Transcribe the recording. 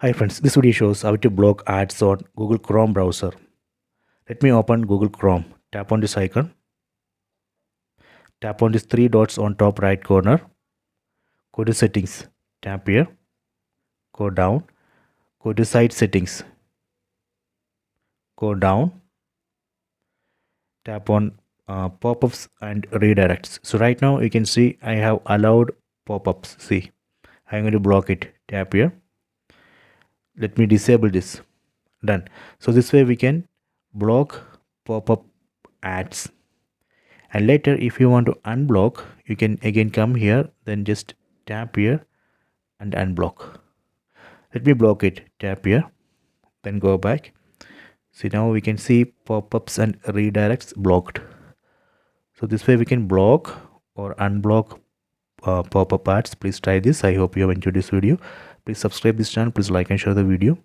Hi friends, this video shows how to block ads on Google Chrome browser. Let me open Google Chrome. Tap on this icon. Tap on these three dots on top right corner. Go to settings. Tap here. Go down. Go to site settings. Go down. Tap on pop-ups and redirects. So right now you can see I have allowed pop-ups. See, I'm going to block it. Tap here. Let me disable this. Done. So this way we can block pop-up ads. And later if you want to unblock, you can again come here, then just tap here and unblock. Let me block it. Tap here, then go back. See, now we can see pop-ups and redirects blocked. So this way we can block or unblock pop-up ads. Please try this. I hope you have enjoyed this video. Please subscribe this channel. Please like and share the video.